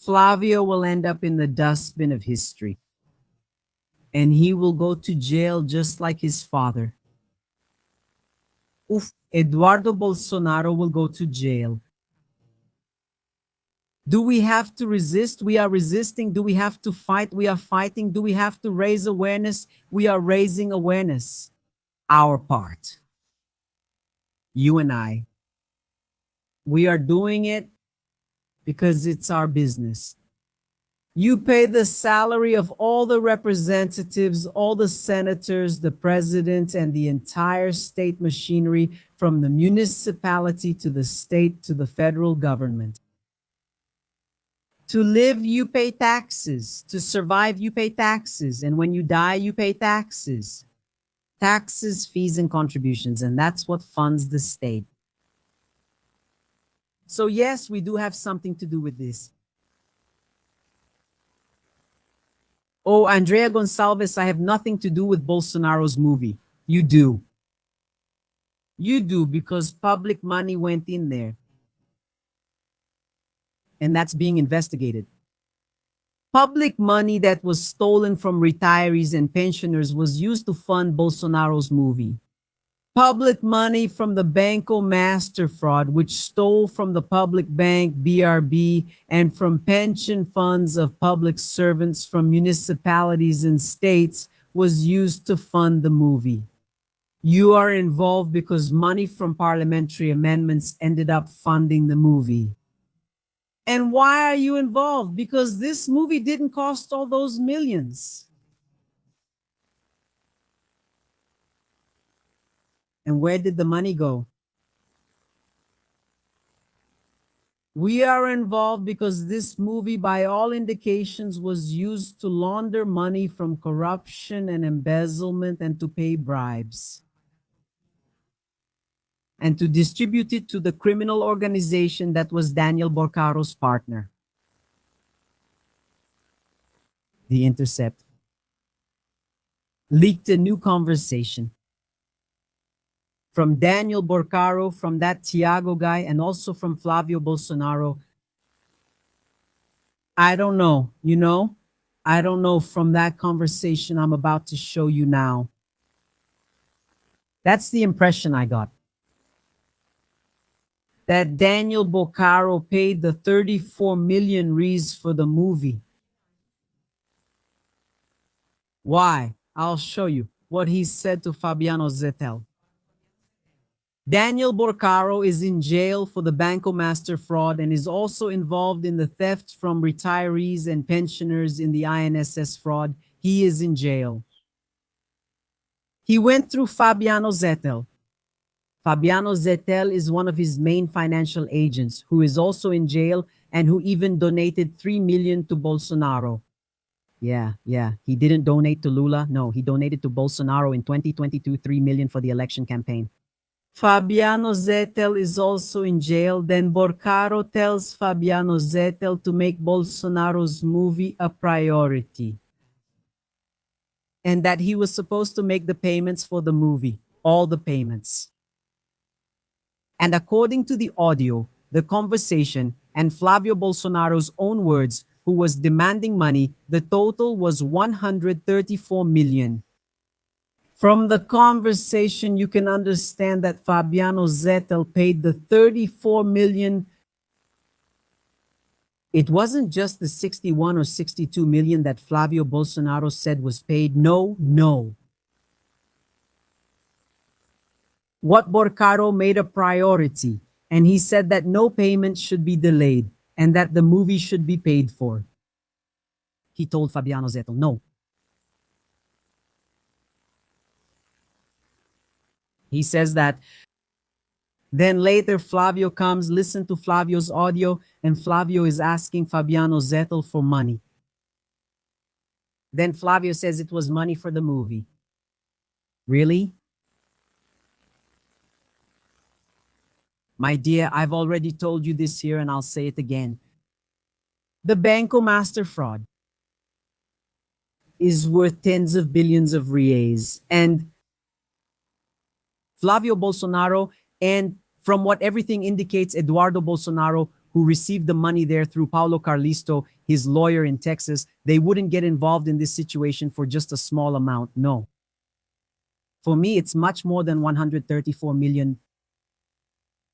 Flavio will end up in the dustbin of history, and he will go to jail just like his father. Oof, Eduardo Bolsonaro will go to jail. Do we have to resist? We are resisting. Do we have to fight? We are fighting. Do we have to raise awareness? We are raising awareness. Our part. You and I. We are doing it because it's our business. You pay the salary of all the representatives, all the senators, the president, and the entire state machinery, from the municipality to the state to the federal government. To live, you pay taxes. To survive, you pay taxes. And when you die, you pay taxes. Taxes, fees, and contributions. And that's what funds the state. So yes, we do have something to do with this. Oh, Andrea Gonçalves, I have nothing to do with Bolsonaro's movie. You do. You do, because public money went in there. And that's being investigated. Public money that was stolen from retirees and pensioners was used to fund Bolsonaro's movie. Public money from the Banco Master fraud, which stole from the public bank, BRB, and from pension funds of public servants from municipalities and states, was used to fund the movie. You are involved because money from parliamentary amendments ended up funding the movie. And why are you involved? Because this movie didn't cost all those millions. And where did the money go? We are involved because this movie, by all indications, was used to launder money from corruption and embezzlement and to pay bribes, and to distribute it to the criminal organization that was Daniel Borcaro's partner. The Intercept leaked a new conversation from Daniel Borcaro, from that Tiago guy, and also from Flávio Bolsonaro. I don't know, I don't know from that conversation I'm about to show you now. That's the impression I got. That Daniel Borcaro paid the 34 million reais for the movie. Why? I'll show you what he said to Fabiano Zettel. Daniel Borcaro is in jail for the Banco Master fraud and is also involved in the theft from retirees and pensioners in the INSS fraud. He is in jail. He went through Fabiano Zettel. Fabiano Zettel is one of his main financial agents, who is also in jail and who even donated 3 million to Bolsonaro. Yeah. He didn't donate to Lula. No, he donated to Bolsonaro in 2022, 3 million for the election campaign. Fabiano Zettel is also in jail. Then Borcaro tells Fabiano Zettel to make Bolsonaro's movie a priority, and that he was supposed to make the payments for the movie, all the payments. And according to the audio, the conversation, and Flávio Bolsonaro's own words, who was demanding money, the total was 134 million. From the conversation, you can understand that Fabiano Zettel paid the 34 million. It wasn't just the 61 or 62 million that Flávio Bolsonaro said was paid. No. What Borcaro made a priority, and he said that no payment should be delayed and that the movie should be paid for. He told Fabiano Zettel no. He says that. Then later, Flávio comes, listen to Flávio's audio, and Flávio is asking Fabiano Zettel for money. Then Flávio says it was money for the movie. Really? My dear, I've already told you this here and I'll say it again. The Banco Master fraud is worth tens of billions of reais. And Flávio Bolsonaro, and from what everything indicates, Eduardo Bolsonaro, who received the money there through Paulo Carlisto, his lawyer in Texas, they wouldn't get involved in this situation for just a small amount. No. For me, it's much more than 134 million.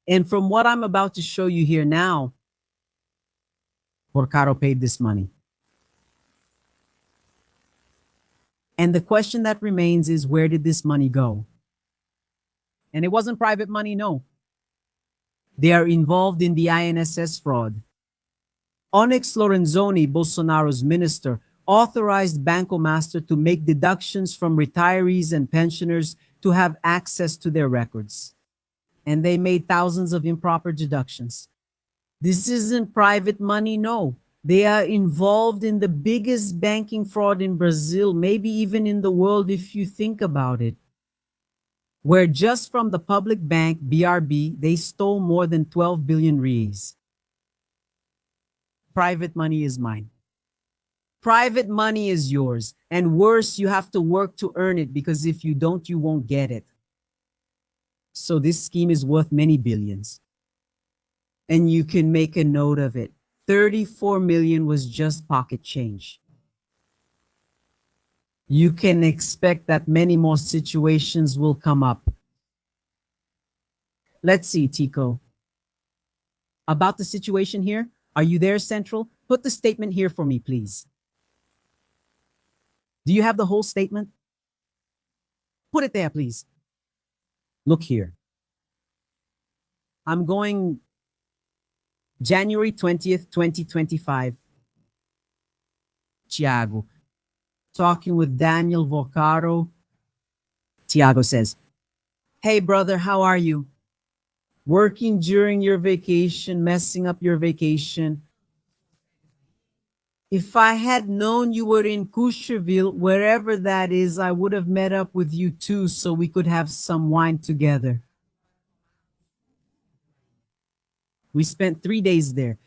And from what I'm about to show you here now, Porcaro paid this money. And the question that remains is, where did this money go? And it wasn't private money, no. They are involved in the INSS fraud. Onyx Lorenzoni, Bolsonaro's minister, authorized Banco Master to make deductions from retirees and pensioners to have access to their records. And they made thousands of improper deductions. This isn't private money, no. They are involved in the biggest banking fraud in Brazil, maybe even in the world if you think about it. Where just from the public bank, BRB, they stole more than 12 billion reais. Private money is mine. Private money is yours. And worse, you have to work to earn it, because if you don't, you won't get it. So this scheme is worth many billions. And you can make a note of it. 34 million was just pocket change. You can expect that many more situations will come up. Let's see, Tico. About the situation here, are you there, Central? Put the statement here for me, please. Do you have the whole statement? Put it there, please. Look here. I'm going January 20th, 2025. Tiago. Talking with Daniel Vocaro. Tiago says, "Hey, brother, how are you? Working during your vacation, messing up your vacation. If I had known you were in Courchevel, wherever that is, I would have met up with you too so we could have some wine together. We spent 3 days there.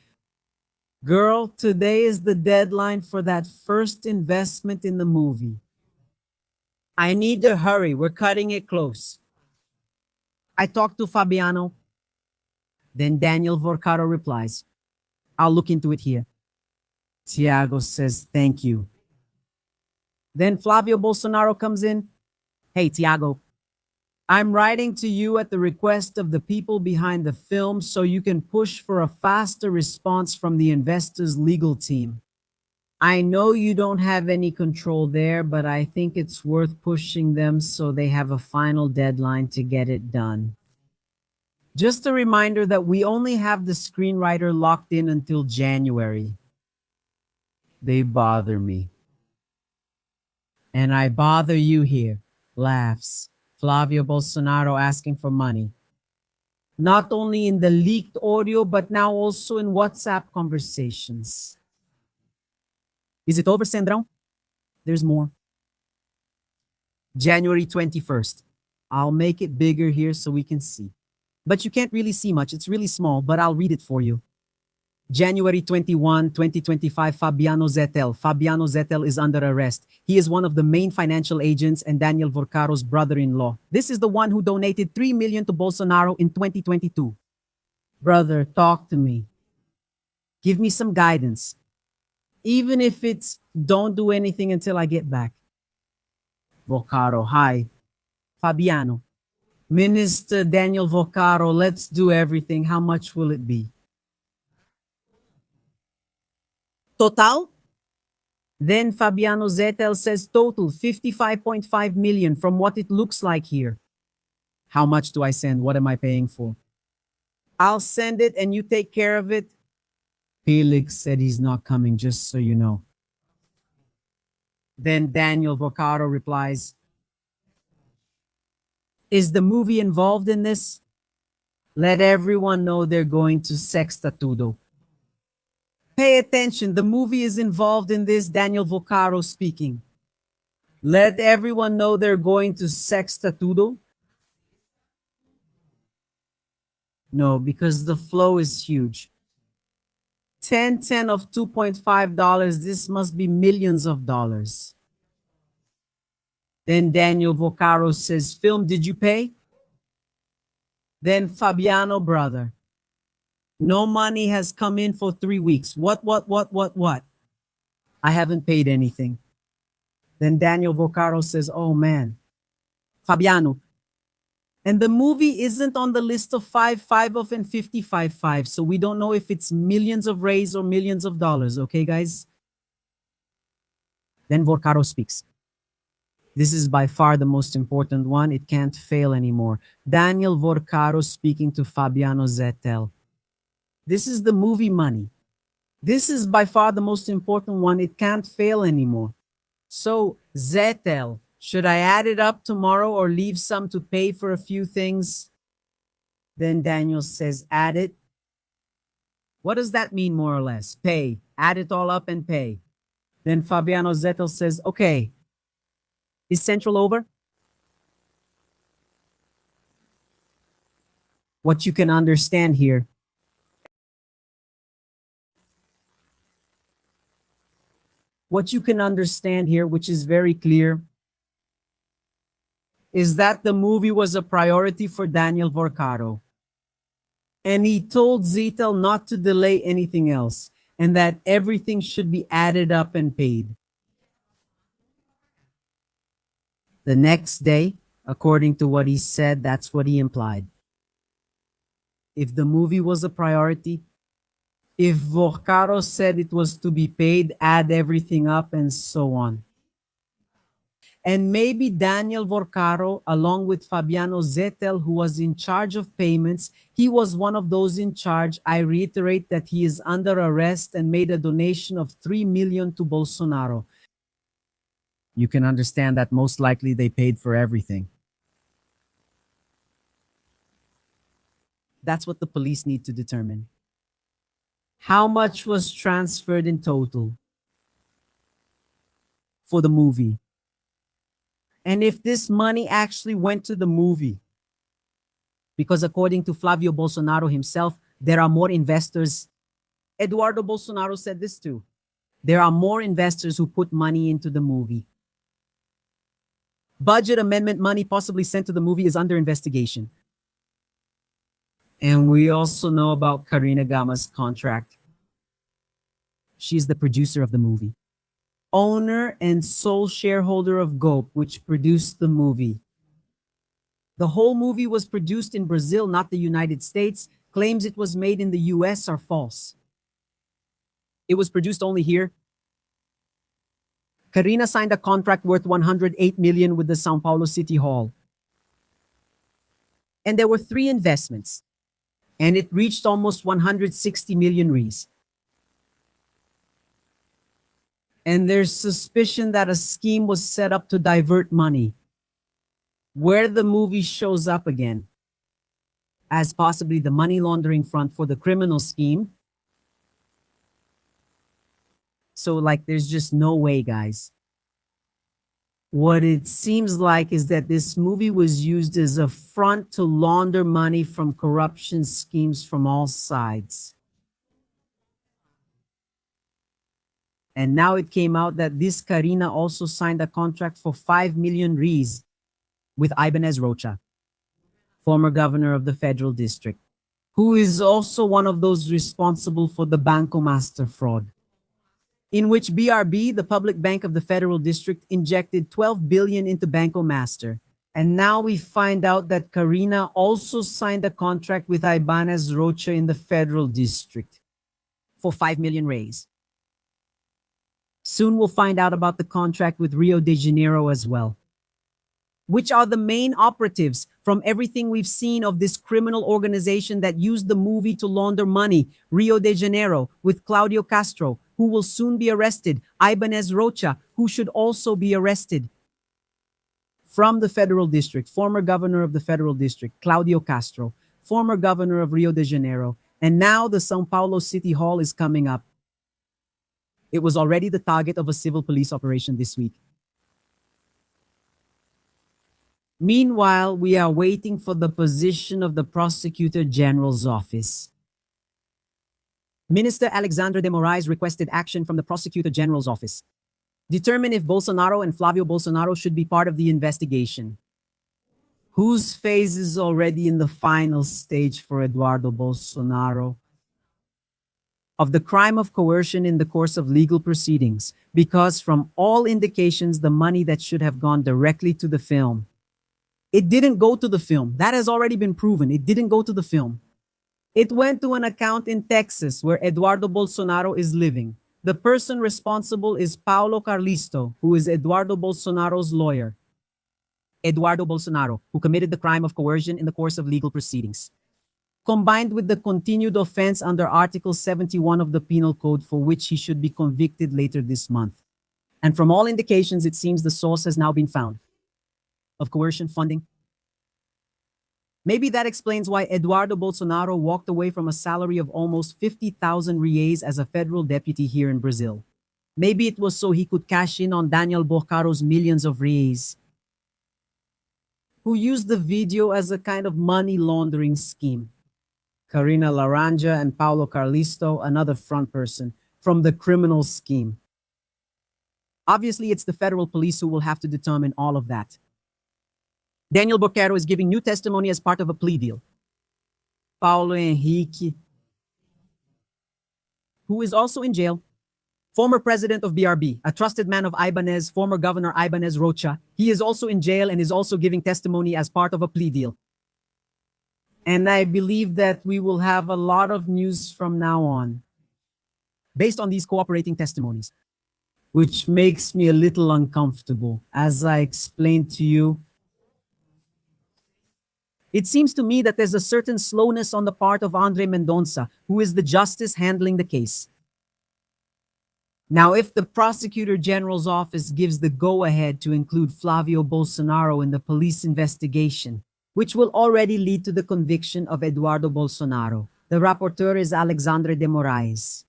Girl, today is the deadline for that first investment in the movie. I need to hurry. We're cutting it close." I talked to Fabiano. Then Daniel Vorcaro replies, "I'll look into it here." Tiago says, "Thank you." Then Flávio Bolsonaro comes in. "Hey, Tiago, I'm writing to you at the request of the people behind the film so you can push for a faster response from the investors' legal team. I know you don't have any control there, but I think it's worth pushing them so they have a final deadline to get it done. Just a reminder that we only have the screenwriter locked in until January. They bother me. And I bother you here." Laughs. Flávio Bolsonaro asking for money. Not only in the leaked audio, but now also in WhatsApp conversations. Is it over, Sandrão? There's more. January 21st. I'll make it bigger here so we can see. But you can't really see much. It's really small, but I'll read it for you. January 21, 2025, Fabiano Zettel. Fabiano Zettel is under arrest. He is one of the main financial agents and Daniel Vorcaro's brother-in-law. This is the one who donated 3 million to Bolsonaro in 2022. Brother, talk to me. Give me some guidance. Even if it's don't do anything until I get back. Vocaro, hi. Fabiano. Minister Daniel Vocaro, let's do everything. How much will it be? Total? Then Fabiano Zettel says total 55.5 million from what it looks like here. How much do I send? What am I paying for? I'll send it and you take care of it. Felix said he's not coming, just so you know. Then Daniel Vocaro replies, "Is the movie involved in this? Let everyone know they're going to Sextatudo." Pay attention, the movie is involved in this, Daniel Vocaro speaking. Let everyone know they're going to Sextatudo. No, because the flow is huge. 10 of $2.5, this must be millions of dollars. Then Daniel Vocaro says, "Film, did you pay?" Then Fabiano, brother. No money has come in for 3 weeks. What? I haven't paid anything. Then Daniel Vocaro says, oh man, Fabiano. And the movie isn't on the list of 5 of and 55 so we don't know if it's millions of rays or millions of dollars, okay, guys? Then Vocaro speaks. This is by far the most important one. It can't fail anymore. Daniel Vorcaro speaking to Fabiano Zettel. This is the movie money. This is by far the most important one. It can't fail anymore. So, Zettel, should I add it up tomorrow or leave some to pay for a few things? Then Daniel says, add it. What does that mean, more or less? Pay. Add it all up and pay. Then Fabiano Zettel says, okay. Is Central over? What you can understand here. What you can understand here, which is very clear, is that the movie was a priority for Daniel Vorcaro. And he told Zettel not to delay anything else and that everything should be added up and paid. The next day, according to what he said, that's what he implied. If the movie was a priority, if Vorcaro said it was to be paid, add everything up and so on. And maybe Daniel Vorcaro, along with Fabiano Zettel, who was in charge of payments, he was one of those in charge. I reiterate that he is under arrest and made a donation of 3 million to Bolsonaro. You can understand that most likely they paid for everything. That's what the police need to determine. How much was transferred in total for the movie? And if this money actually went to the movie, because according to Flávio Bolsonaro himself, there are more investors. Eduardo Bolsonaro said this too. There are more investors who put money into the movie. Budget amendment money possibly sent to the movie is under investigation. And we also know about Karina Gama's contract. She's the producer of the movie. Owner and sole shareholder of GOP, which produced the movie. The whole movie was produced in Brazil, not the United States. Claims it was made in the US are false. It was produced only here. Karina signed a contract worth 108 million with the São Paulo City Hall. And there were 3 investments. And it reached almost 160 million reais. And there's suspicion that a scheme was set up to divert money. Where the movie shows up again as possibly the money laundering front for the criminal scheme. So like there's just no way, guys. What it seems like is that this movie was used as a front to launder money from corruption schemes from all sides. And now it came out that this Karina also signed a contract for 5 million reais with Ibanez Rocha, former governor of the Federal District, who is also one of those responsible for the Banco Master fraud, in which BRB, the public bank of the Federal District, injected 12 billion into Banco Master. And now we find out that Karina also signed a contract with Ibanez Rocha in the Federal District for 5 million reais. Soon we'll find out about the contract with Rio de Janeiro as well. Which are the main operatives from everything we've seen of this criminal organization that used the movie to launder money? Rio de Janeiro with Claudio Castro, who will soon be arrested. Ibanez Rocha, who should also be arrested. From the Federal District, former governor of the Federal District, Claudio Castro, former governor of Rio de Janeiro, and now the São Paulo City Hall is coming up. It was already the target of a civil police operation this week. Meanwhile, we are waiting for the position of the Prosecutor General's office. Minister Alexandre de Moraes requested action from the Prosecutor General's office. Determine if Bolsonaro and Flávio Bolsonaro should be part of the investigation. Whose phase is already in the final stage for Eduardo Bolsonaro? of the crime of coercion in the course of legal proceedings, because from all indications, the money that should have gone directly to the film, it didn't go to the film. That has already been proven. It didn't go to the film. It went to an account in Texas where Eduardo Bolsonaro is living. The person responsible is Paulo Carlisto, who is Eduardo Bolsonaro's lawyer. Eduardo Bolsonaro, who committed the crime of coercion in the course of legal proceedings, combined with the continued offense under Article 71 of the Penal Code, for which he should be convicted later this month. And from all indications, it seems the source has now been found of coercion funding. Maybe that explains why Eduardo Bolsonaro walked away from a salary of almost 50,000 reais as a federal deputy here in Brazil. Maybe it was so he could cash in on Daniel Bolsonaro's millions of reais, who used the video as a kind of money laundering scheme. Karina Laranja and Paulo Carlisto, another front person from the criminal scheme. Obviously, it's the federal police who will have to determine all of that. Daniel Bolsonaro is giving new testimony as part of a plea deal. Paulo Henrique, who is also in jail, former president of BRB, a trusted man of Ibanez, former governor Ibanez Rocha. He is also in jail and is also giving testimony as part of a plea deal. And I believe that we will have a lot of news from now on, based on these cooperating testimonies, which makes me a little uncomfortable. As I explained to you, it seems to me that there's a certain slowness on the part of Andre Mendonça, who is the justice handling the case. Now, if the Prosecutor General's office gives the go-ahead to include Flávio Bolsonaro in the police investigation, which will already lead to the conviction of Eduardo Bolsonaro, the rapporteur is Alexandre de Moraes.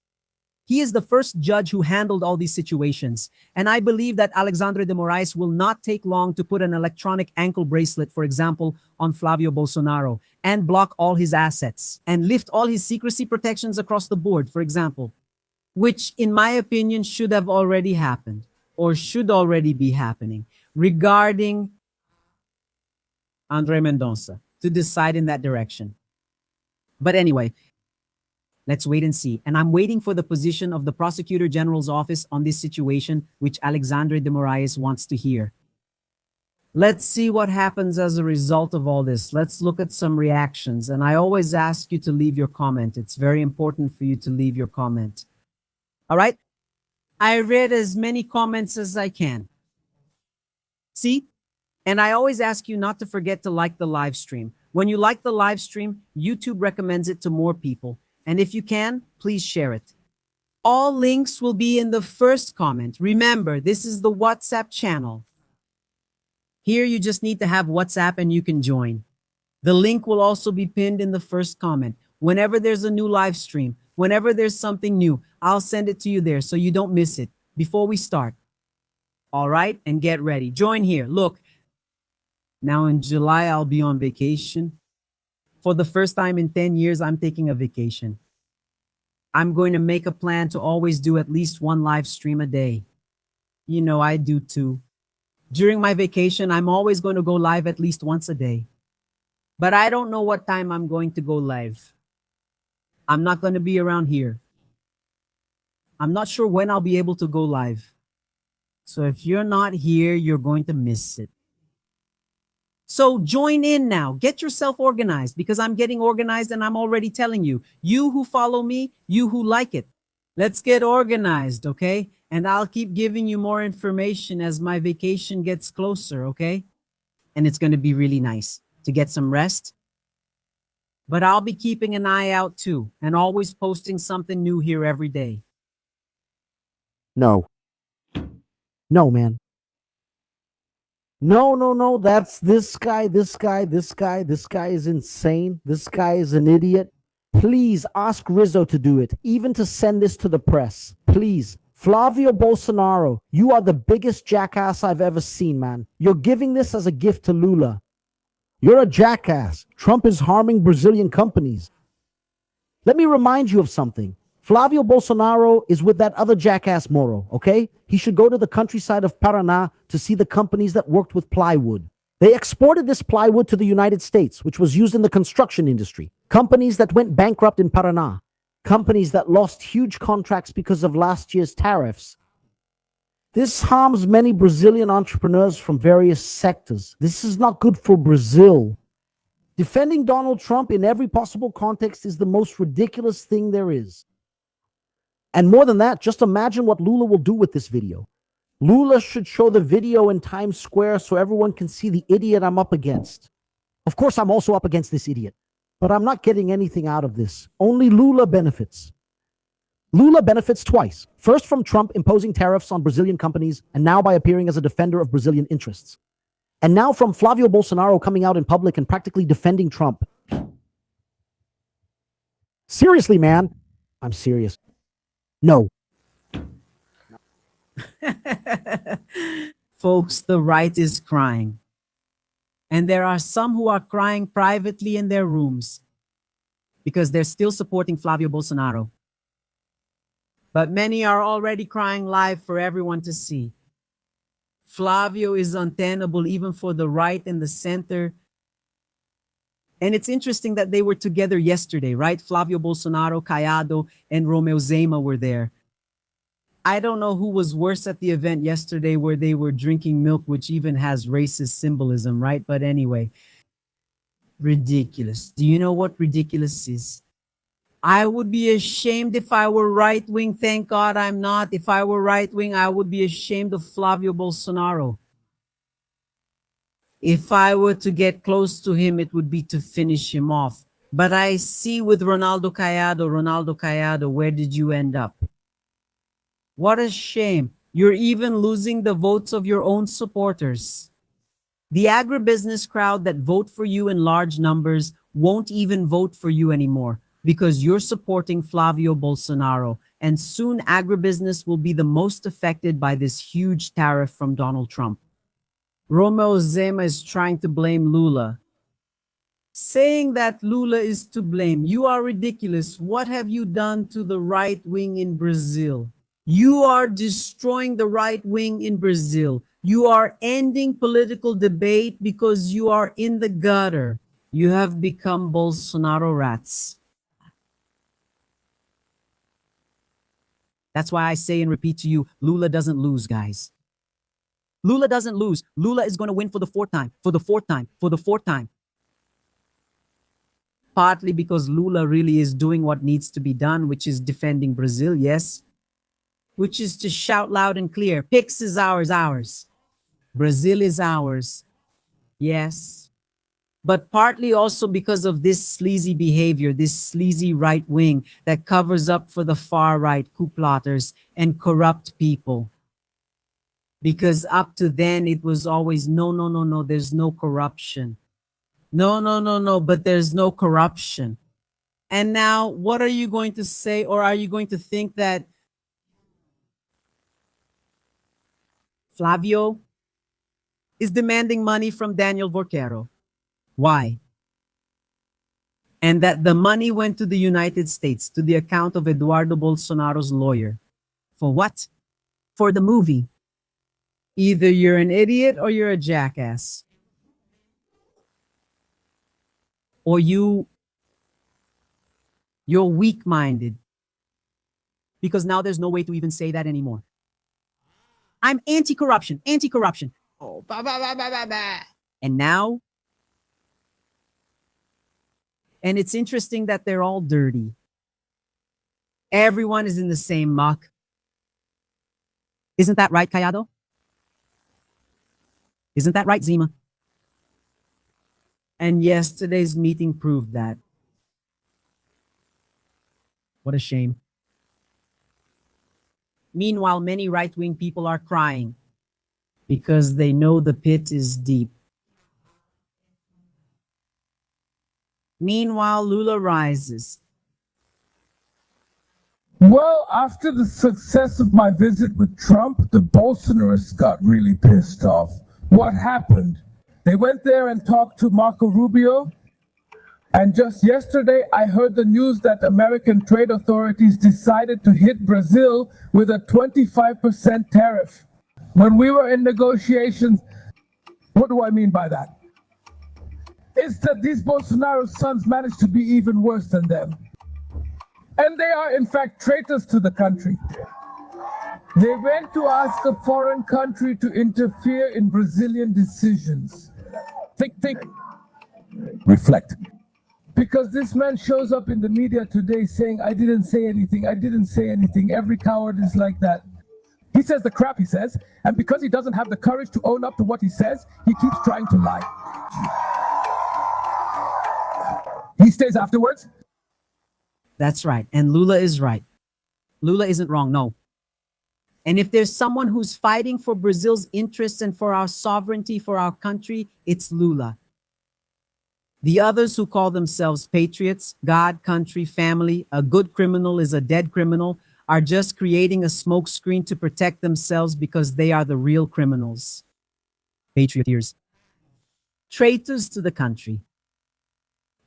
He is the first judge who handled all these situations, and I believe that Alexandre de Moraes will not take long to put an electronic ankle bracelet, for example, on Flávio Bolsonaro, and block all his assets, and lift all his secrecy protections across the board, for example, which, in my opinion, should have already happened, or should already be happening, regarding Andre Mendonça, to decide in that direction. But anyway, let's wait and see. And I'm waiting for the position of the Prosecutor General's office on this situation, which Alexandre de Moraes wants to hear. Let's see what happens as a result of all this. Let's look at some reactions. And I always ask you to leave your comment. It's very important for you to leave your comment. All right? I read as many comments as I can. See? And I always ask you not to forget to like the live stream. When you like the live stream, YouTube recommends it to more people. And if you can, please share it. All links will be in the first comment. Remember, this is the WhatsApp channel. Here you just need to have WhatsApp and you can join. The link will also be pinned in the first comment. Whenever there's a new live stream, whenever there's something new, I'll send it to you there so you don't miss it before we start. All right? And get ready. Join here. Look. Now in July, I'll be on vacation. For the first time in 10 years, I'm taking a vacation. I'm going to make a plan to always do at least one live stream a day. You know, I do too. During my vacation, I'm always going to go live at least once a day. But I don't know what time I'm going to go live. I'm not going to be around here. I'm not sure when I'll be able to go live. So if you're not here, you're going to miss it. So join in now. Get yourself organized, because I'm getting organized and I'm already telling you, you who follow me, you who like it, let's get organized, okay? And I'll keep giving you more information as my vacation gets closer, okay? And it's going to be really nice to get some rest. But I'll be keeping an eye out too, and always posting something new here every day. No. No, man. No. That's this guy is insane. This guy is an idiot. Please ask Rizzo to do it, even to send this to the press. Please. Flávio Bolsonaro, you are the biggest jackass I've ever seen, man. You're giving this as a gift to Lula. You're a jackass. Trump is harming Brazilian companies. Let me remind you of something. Flávio Bolsonaro is with that other jackass Moro, okay? He should go to the countryside of Paraná to see the companies that worked with plywood. They exported this plywood to the United States, which was used in the construction industry. Companies that went bankrupt in Paraná. companies that lost huge contracts because of last year's tariffs. This harms many Brazilian entrepreneurs from various sectors. This is not good for Brazil. Defending Donald Trump in every possible context is the most ridiculous thing there is. And more than that, just imagine what Lula will do with this video. Lula should show the video in Times Square so everyone can see the idiot I'm up against. Of course, I'm also up against this idiot, but I'm not getting anything out of this. Only Lula benefits. Lula benefits twice. First, from Trump imposing tariffs on Brazilian companies, and now by appearing as a defender of Brazilian interests. And now from Flávio Bolsonaro coming out in public and practically defending Trump. Seriously, man. I'm serious. No. Folks, the right is crying. And there are some who are crying privately in their rooms because they're still supporting Flávio Bolsonaro. But many are already crying live for everyone to see. Flávio is untenable even for the right and the center. And it's interesting that they were together yesterday, right? Flávio Bolsonaro, Caiado, and Romeu Zema were there. I don't know who was worse at the event yesterday where they were drinking milk, which even has racist symbolism, right? But anyway, ridiculous. Do you know what ridiculous is? I would be ashamed if I were right-wing. Thank God I'm not. If I were right-wing, I would be ashamed of Flávio Bolsonaro. If I were to get close to him, it would be to finish him off. But I see with Ronaldo Caiado, where did you end up? What a shame. You're even losing the votes of your own supporters. The agribusiness crowd that vote for you in large numbers won't even vote for you anymore because you're supporting Flávio Bolsonaro. And soon agribusiness will be the most affected by this huge tariff from Donald Trump. Romeu Zema is trying to blame Lula, saying that Lula is to blame. You are ridiculous. What have you done to the right wing in Brazil? You are destroying the right wing in Brazil. You are ending political debate because you are in the gutter. You have become Bolsonaro rats. That's why I say and repeat to you, Lula doesn't lose, guys. Lula doesn't lose. Lula is going to win for the fourth time, for the fourth time, for the fourth time. Partly because Lula really is doing what needs to be done, which is defending Brazil, yes. Which is to shout loud and clear, Pix is ours, ours. Brazil is ours, yes. But partly also because of this sleazy behavior, this sleazy right wing that covers up for the far right coup plotters and corrupt people. Because up to then, it was always, no, there's no corruption. No, but there's no corruption. And now, what are you going to say, or are you going to think that Flávio is demanding money from Daniel Vorquero? Why? And that the money went to the United States, to the account of Eduardo Bolsonaro's lawyer. For what? For the movie. Either you're an idiot or you're a jackass. Or you're weak-minded. Because now there's no way to even say that anymore. I'm anti-corruption, anti-corruption. Oh, bah, bah, bah, bah, bah, bah. And now, and it's interesting that they're all dirty. Everyone is in the same muck. Isn't that right, Caiado? Isn't that right, Zima? And yesterday's meeting proved that. What a shame. Meanwhile, many right-wing people are crying because they know the pit is deep. Meanwhile, Lula rises. Well, after the success of my visit with Trump, the Bolsonaros got really pissed off. What happened? They went there and talked to Marco Rubio. And just yesterday, I heard the news that American trade authorities decided to hit Brazil with a 25% tariff. When we were in negotiations, what do I mean by that? It's that these Bolsonaro sons managed to be even worse than them. And they are, in fact, traitors to the country. They went to ask a foreign country to interfere in Brazilian decisions. Think, reflect. Because this man shows up in the media today saying, I didn't say anything, I didn't say anything. Every coward is like that. He says the crap he says, and because he doesn't have the courage to own up to what he says, he keeps trying to lie. He stays afterwards. That's right. And Lula is right. Lula isn't wrong, no. And if there's someone who's fighting for Brazil's interests and for our sovereignty, for our country, it's Lula. The others who call themselves patriots, God, country, family, a good criminal is a dead criminal, are just creating a smokescreen to protect themselves because they are the real criminals. Patrioteers. Traitors to the country.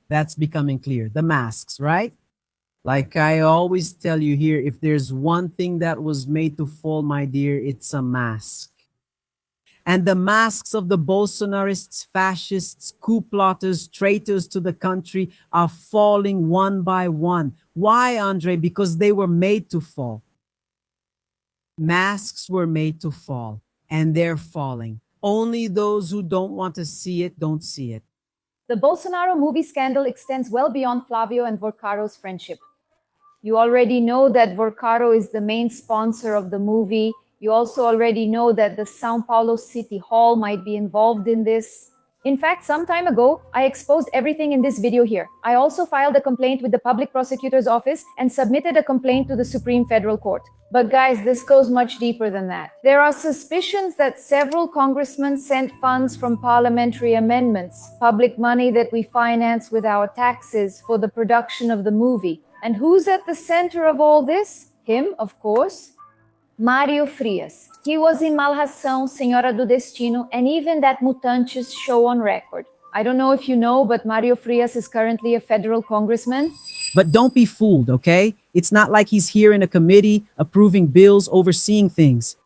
That's becoming clear. The masks, right? Like I always tell you here, if there's one thing that was made to fall, my dear, it's a mask. And the masks of the Bolsonarists, fascists, coup plotters, traitors to the country are falling one by one. Why, Andre? Because they were made to fall. Masks were made to fall, and they're falling. Only those who don't want to see it don't see it. The Bolsonaro movie scandal extends well beyond Flávio and Vorcaro's friendship. You already know that Vorcaro is the main sponsor of the movie. You also already know that the São Paulo City Hall might be involved in this. In fact, some time ago, I exposed everything in this video here. I also filed a complaint with the Public Prosecutor's Office and submitted a complaint to the Supreme Federal Court. But guys, this goes much deeper than that. There are suspicions that several congressmen sent funds from parliamentary amendments, public money that we finance with our taxes, for the production of the movie. And who's at the center of all this? Him, of course. Mário Frias. He was in Malhação, Senhora do Destino, and even that Mutantes show on record. I don't know if you know, but Mário Frias is currently a federal congressman. But don't be fooled, okay? It's not like he's here in a committee approving bills, overseeing things.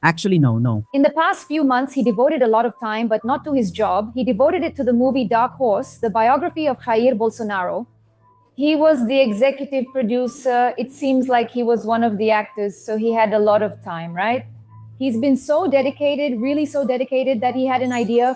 Actually, no. In the past few months, he devoted a lot of time, but not to his job. He devoted it to the movie Dark Horse, the biography of Jair Bolsonaro. He was the executive producer. It seems like he was one of the actors, so he had a lot of time, right? He's been so dedicated, really so dedicated, that he had an idea.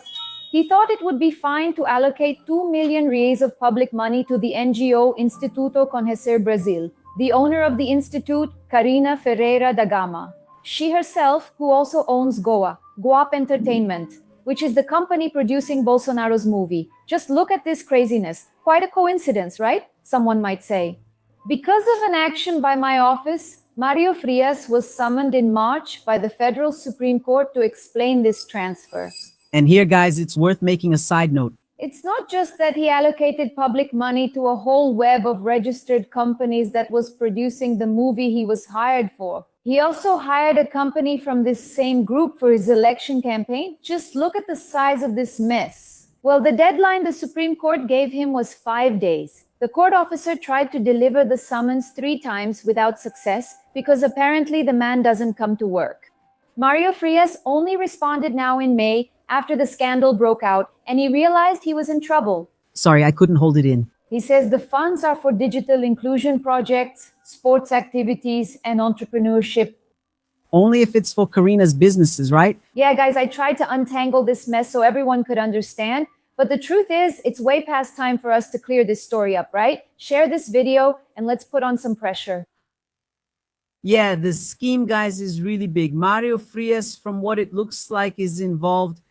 He thought it would be fine to allocate 2 million reais of public money to the NGO Instituto Conhecer Brasil, the owner of the institute, Karina Ferreira da Gama. She herself, who also owns Goa, Guap Entertainment, which is the company producing Bolsonaro's movie. Just look at this craziness. Quite a coincidence, right? Someone might say. Because of an action by my office, Mário Frias was summoned in March by the Federal Supreme Court to explain this transfer. And here, guys, it's worth making a side note. It's not just that he allocated public money to a whole web of registered companies that was producing the movie he was hired for. He also hired a company from this same group for his election campaign. Just look at the size of this mess. Well, the deadline the Supreme Court gave him was 5 days. The court officer tried to deliver the summons 3 times without success because apparently the man doesn't come to work. Mário Frias only responded now in May after the scandal broke out, and he realized he was in trouble. Sorry, I couldn't hold it in. He says the funds are for digital inclusion projects, sports activities, and entrepreneurship. Only if it's for Karina's businesses, right? Yeah, guys, I tried to untangle this mess so everyone could understand. But the truth is, it's way past time for us to clear this story up, right? Share this video and let's put on some pressure. Yeah, the scheme, guys, is really big. Mário Frias, from what it looks like, is involved.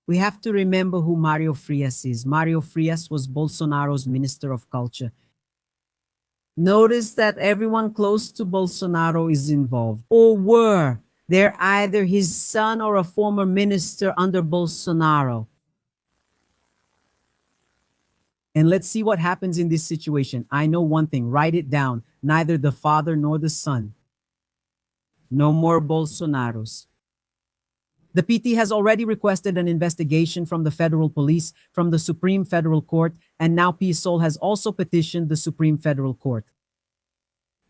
We have to remember who Mário Frias is. Mário Frias was Bolsonaro's Minister of Culture. Notice that everyone close to Bolsonaro is involved, or were. They're either his son or a former minister under Bolsonaro. And let's see what happens in this situation. I know one thing, write it down. Neither the father nor the son. No more Bolsonaros. The PT has already requested an investigation from the federal police, from the Supreme Federal Court, and now PSOL has also petitioned the Supreme Federal Court.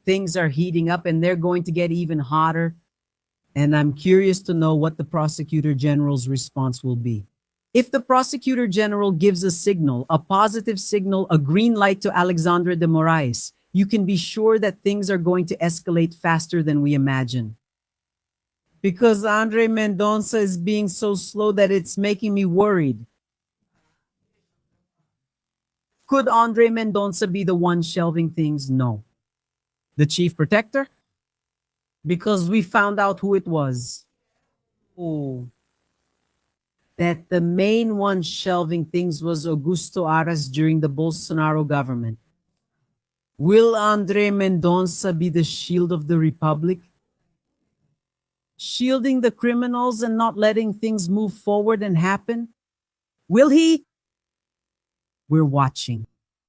Things are heating up and they're going to get even hotter. And I'm curious to know what the Prosecutor General's response will be. If the Prosecutor General gives a signal, a positive signal, a green light to Alexandre de Moraes, you can be sure that things are going to escalate faster than we imagine. Because Andre Mendonça is being so slow that it's making me worried. Could Andre Mendonça be the one shelving things? No. The chief protector? Because we found out who it was. Oh. That the main one shelving things was Augusto Aras during the Bolsonaro government. Will Andre Mendonça be the shield of the Republic? Shielding the criminals and not letting things move forward and happen? Will he? We're watching.